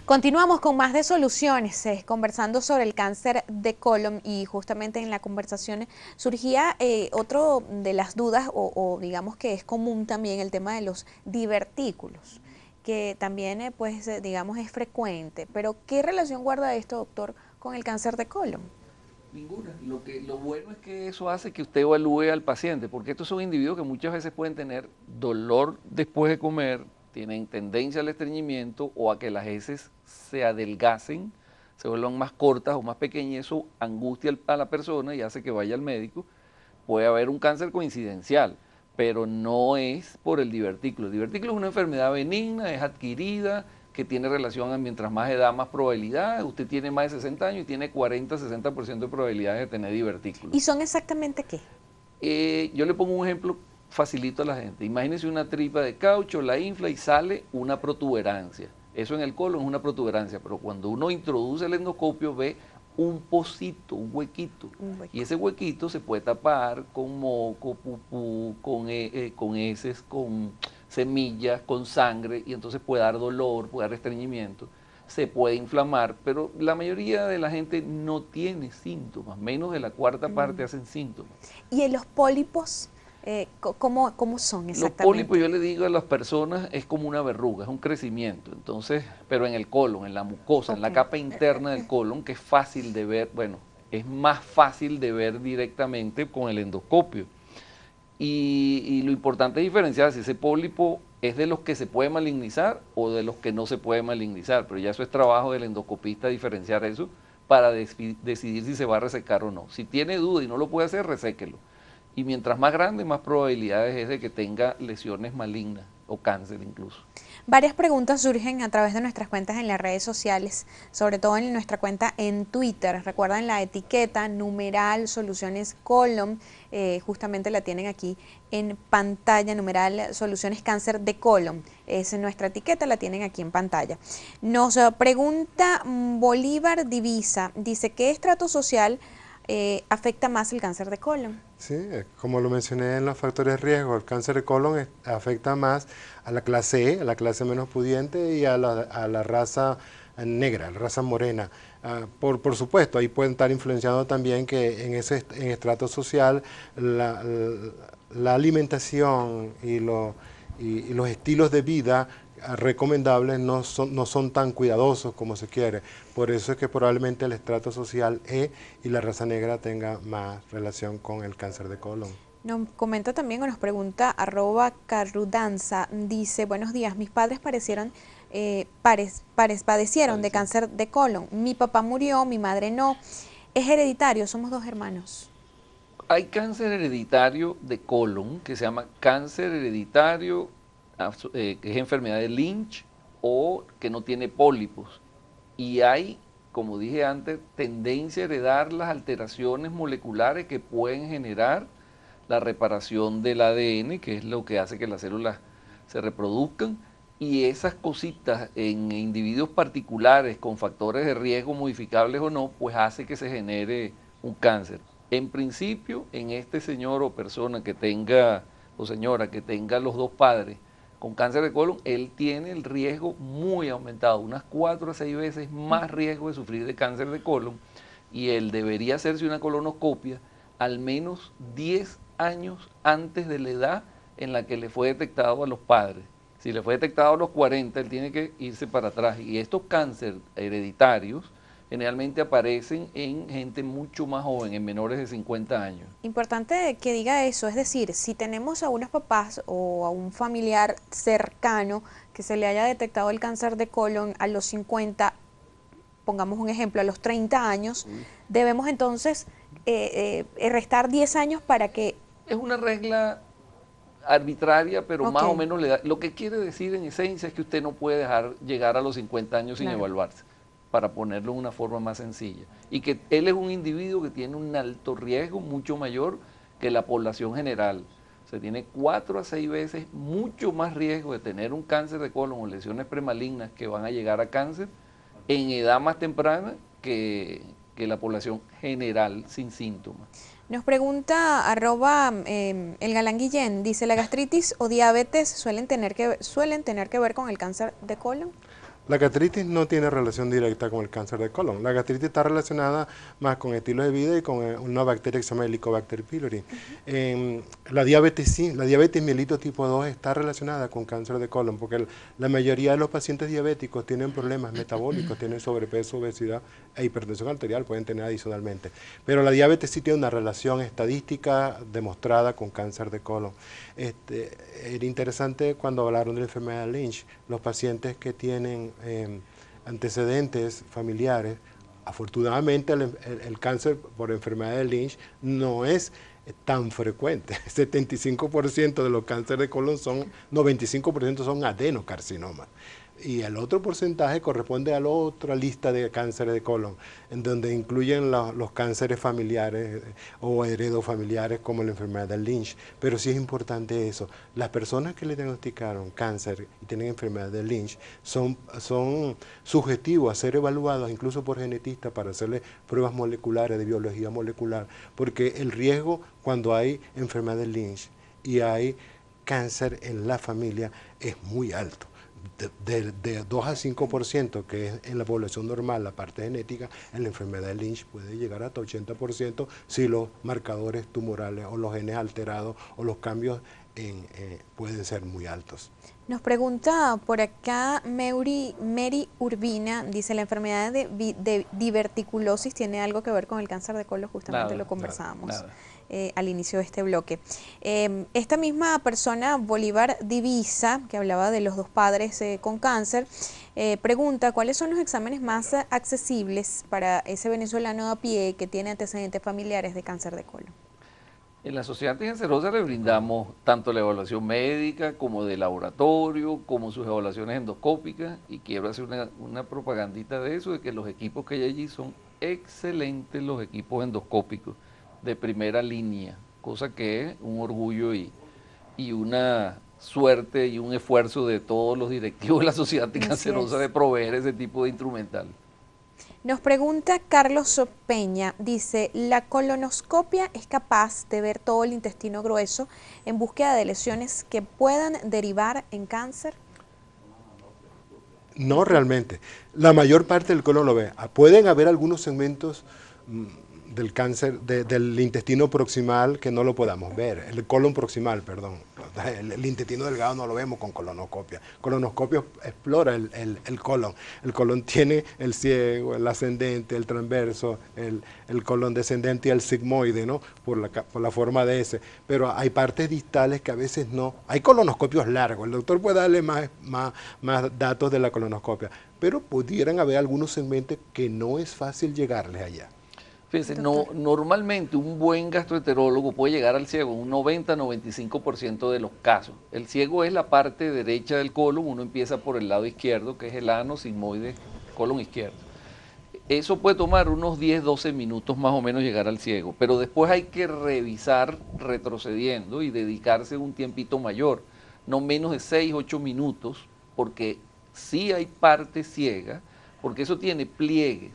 Continuamos con más de soluciones, conversando sobre el cáncer de colon y justamente en la conversación surgía otro de las dudas o digamos que es común también el tema de los divertículos, que también digamos es frecuente, pero ¿qué relación guarda esto, doctor, con el cáncer de colon? Ninguna. Lo bueno es que eso hace que usted evalúe al paciente, porque estos son individuos que muchas veces pueden tener dolor después de comer, tienen tendencia al estreñimiento o a que las heces se adelgacen, se vuelvan más cortas o más pequeñas, y eso angustia a la persona y hace que vaya al médico. Puede haber un cáncer coincidencial, pero no es por el divertículo. El divertículo es una enfermedad benigna, es adquirida, que tiene relación a mientras más edad, más probabilidad. Usted tiene más de 60 años y tiene 40-60% de probabilidades de tener divertículos. ¿Y son exactamente qué? Yo le pongo un ejemplo facilito a la gente. Imagínense una tripa de caucho, la infla y sale una protuberancia. Eso en el colon es una protuberancia, pero cuando uno introduce el endoscopio ve un pocito, un huequito. Y ese huequito se puede tapar con moco, pupú, con heces, con semillas, con sangre, y entonces puede dar dolor, puede dar estreñimiento, se puede inflamar, pero la mayoría de la gente no tiene síntomas, menos de la cuarta parte hacen síntomas. ¿Y en los pólipos, cómo son Los exactamente? pólipos, yo le digo a las personas, es como una verruga, es un crecimiento, entonces, pero en el colon, en la mucosa, en la capa interna del colon, que es fácil de ver, bueno, es más fácil de ver directamente con el endoscopio. Y lo importante es diferenciar si ese pólipo es de los que se puede malignizar o de los que no se puede malignizar, pero ya eso es trabajo del endoscopista diferenciar eso para decidir si se va a resecar o no. Si tiene duda y no lo puede hacer, reséquelo. Y mientras más grande, más probabilidades es de que tenga lesiones malignas o cáncer incluso. Varias preguntas surgen a través de nuestras cuentas en las redes sociales, sobre todo en nuestra cuenta en Twitter. Recuerden la etiqueta numeral soluciones colon, justamente la tienen aquí en pantalla, numeral soluciones cáncer de colon. Es nuestra etiqueta, la tienen aquí en pantalla. Nos pregunta Bolívar Divisa, dice, ¿qué estrato social afecta más el cáncer de colon? Sí, como lo mencioné en los factores de riesgo, el cáncer de colon afecta más a la clase E, a la clase menos pudiente y a la raza negra, la raza morena. Por supuesto, ahí pueden estar influenciando también que en estrato social la alimentación y los estilos de vida recomendables no son tan cuidadosos como se quiere. Por eso es que probablemente el estrato social E y la raza negra tenga más relación con el cáncer de colon. Nos comenta también o nos pregunta @carrudanza, dice, buenos días, mis padres padecieron de cáncer de colon. Mi papá murió, mi madre no. Es hereditario, somos 2 hermanos. Hay cáncer hereditario de colon que se llama cáncer hereditario que es enfermedad de Lynch o que no tiene pólipos. Y hay, como dije antes, tendencia a heredar las alteraciones moleculares que pueden generar la reparación del ADN, que es lo que hace que las células se reproduzcan, y esas cositas en individuos particulares con factores de riesgo modificables o no, pues hace que se genere un cáncer. En principio, en este señor o persona que tenga, o señora que tenga los 2 padres con cáncer de colon, él tiene el riesgo muy aumentado, unas 4 a 6 veces más riesgo de sufrir de cáncer de colon, y él debería hacerse una colonoscopia al menos 10 años antes de la edad en la que le fue detectado a los padres. Si le fue detectado a los 40, él tiene que irse para atrás. Y estos cánceres hereditarios generalmente aparecen en gente mucho más joven, en menores de 50 años. Importante que diga eso, es decir, si tenemos a unos papás o a un familiar cercano que se le haya detectado el cáncer de colon a los 50, pongamos un ejemplo, a los 30 años, debemos entonces restar 10 años para que... Es una regla arbitraria, pero más o menos le da. Lo que quiere decir en esencia es que usted no puede dejar llegar a los 50 años sin evaluarse, para ponerlo de una forma más sencilla. Y que él es un individuo que tiene un alto riesgo, mucho mayor que la población general. O sea, tiene 4 a 6 veces mucho más riesgo de tener un cáncer de colon o lesiones premalignas que van a llegar a cáncer en edad más temprana que la población general sin síntomas. Nos pregunta el Galán Guillén, dice, ¿la gastritis o diabetes suelen tener que ver con el cáncer de colon? La gastritis no tiene relación directa con el cáncer de colon. La gastritis está relacionada más con estilo de vida y con una bacteria que se llama Helicobacter pylori. La diabetes sí, la diabetes mellitus tipo 2 está relacionada con cáncer de colon, porque la mayoría de los pacientes diabéticos tienen problemas metabólicos, tienen sobrepeso, obesidad e hipertensión arterial, pueden tener adicionalmente. Pero la diabetes sí tiene una relación estadística demostrada con cáncer de colon. Era interesante cuando hablaron de la enfermedad de Lynch, los pacientes que tienen antecedentes familiares, afortunadamente el cáncer por enfermedad de Lynch no es tan frecuente. 75% de los cánceres de colon son, 95% son adenocarcinomas. Y el otro porcentaje corresponde a la otra lista de cánceres de colon, en donde incluyen los cánceres familiares o heredofamiliares como la enfermedad de Lynch. Pero sí es importante eso. Las personas que le diagnosticaron cáncer y tienen enfermedad de Lynch son subjetivos a ser evaluados incluso por genetistas para hacerle pruebas moleculares de biología molecular, porque el riesgo cuando hay enfermedad de Lynch y hay cáncer en la familia es muy alto. De 2 a 5%, que es en la población normal, la parte genética, en la enfermedad de Lynch puede llegar hasta 80% si los marcadores tumorales o los genes alterados o los cambios pueden ser muy altos. Nos pregunta por acá Mary Urbina, dice, ¿la enfermedad de diverticulosis tiene algo que ver con el cáncer de colon? Justamente lo conversábamos. Nada. Al inicio de este bloque. Esta misma persona, Bolívar Divisa, que hablaba de los dos padres con cáncer, pregunta cuáles son los exámenes más accesibles para ese venezolano a pie que tiene antecedentes familiares de cáncer de colon. En la Sociedad Anticancerosa le brindamos tanto la evaluación médica como de laboratorio, como sus evaluaciones endoscópicas, y quiero hacer una propagandita de eso, de que los equipos que hay allí son excelentes, los equipos endoscópicos de primera línea, cosa que es un orgullo y una suerte y un esfuerzo de todos los directivos de la Sociedad Anticancerosa de proveer ese tipo de instrumental. Nos pregunta Carlos Peña, dice, ¿la colonoscopia es capaz de ver todo el intestino grueso en búsqueda de lesiones que puedan derivar en cáncer? No realmente. La mayor parte del colon lo ve. Pueden haber algunos segmentos del cáncer del intestino proximal que no lo podamos ver, el colon proximal, perdón. El intestino delgado no lo vemos con colonoscopia. Colonoscopia explora el colon. El colon tiene el ciego, el ascendente, el transverso, el colon descendente y el sigmoide, ¿no? Por la forma de ese. Pero hay partes distales que a veces no. Hay colonoscopios largos. El doctor puede darle más datos de la colonoscopia, pero pudieran haber algunos segmentos que no es fácil llegarles allá. Fíjense, normalmente un buen gastroenterólogo puede llegar al ciego un 90-95% de los casos. El ciego es la parte derecha del colon, uno empieza por el lado izquierdo, que es el ano, sigmoide, colon izquierdo. Eso puede tomar unos 10-12 minutos más o menos llegar al ciego, pero después hay que revisar retrocediendo y dedicarse un tiempito mayor, no menos de 6-8 minutos, porque sí hay parte ciega, porque eso tiene pliegues.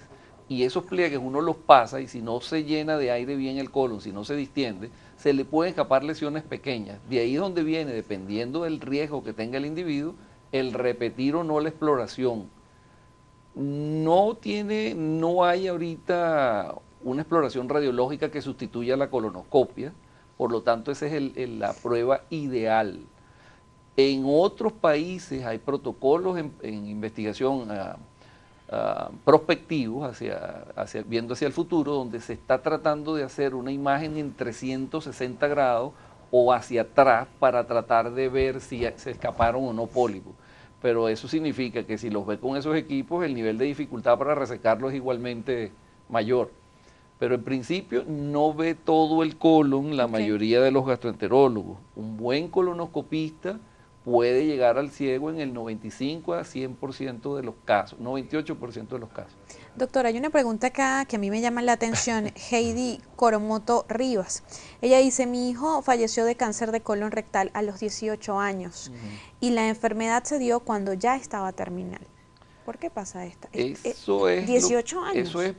Y esos pliegues uno los pasa y si no se llena de aire bien el colon, si no se distiende, se le pueden escapar lesiones pequeñas. De ahí es donde viene, dependiendo del riesgo que tenga el individuo, el repetir o no la exploración. No hay ahorita una exploración radiológica que sustituya la colonoscopia, por lo tanto esa es la prueba ideal. En otros países hay protocolos en investigación prospectivos, viendo hacia el futuro, donde se está tratando de hacer una imagen en 360 grados o hacia atrás para tratar de ver si se escaparon o no pólipos. Pero eso significa que si los ve con esos equipos, el nivel de dificultad para resecarlo es igualmente mayor. Pero en principio no ve todo el colon la mayoría de los gastroenterólogos. Un buen colonoscopista puede llegar al ciego en el 95 a 100% de los casos, 98% de los casos. Doctor, hay una pregunta acá que a mí me llama la atención, Heidi Coromoto Rivas. Ella dice, mi hijo falleció de cáncer de colon rectal a los 18 años y la enfermedad se dio cuando ya estaba terminal. ¿Por qué pasa esto? Eso es 18 años. Eso es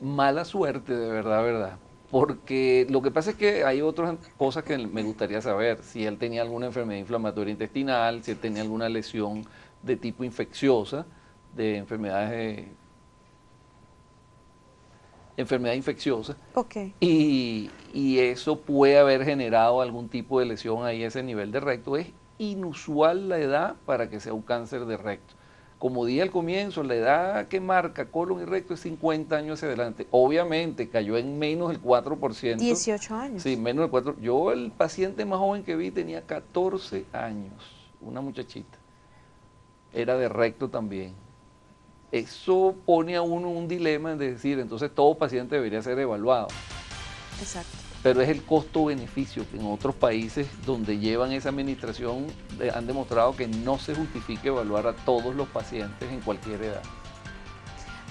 mala suerte, de verdad. Porque lo que pasa es que hay otras cosas que me gustaría saber, si él tenía alguna enfermedad inflamatoria intestinal, si él tenía alguna lesión de tipo infecciosa, de enfermedad infecciosa. Ok. Y eso puede haber generado algún tipo de lesión ahí a ese nivel de recto. Es inusual la edad para que sea un cáncer de recto. Como dije al comienzo, la edad que marca colon y recto es 50 años hacia adelante. Obviamente cayó en menos del 4%. 18 años. Sí, menos del 4%. Yo el paciente más joven que vi tenía 14 años, una muchachita. Era de recto también. Eso pone a uno un dilema de decir, entonces todo paciente debería ser evaluado. Exacto. Pero es el costo-beneficio que en otros países donde llevan esa administración han demostrado que no se justifica evaluar a todos los pacientes en cualquier edad.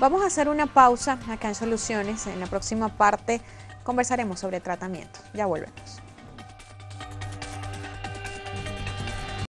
Vamos a hacer una pausa acá en Soluciones. En la próxima parte conversaremos sobre tratamiento. Ya volvemos.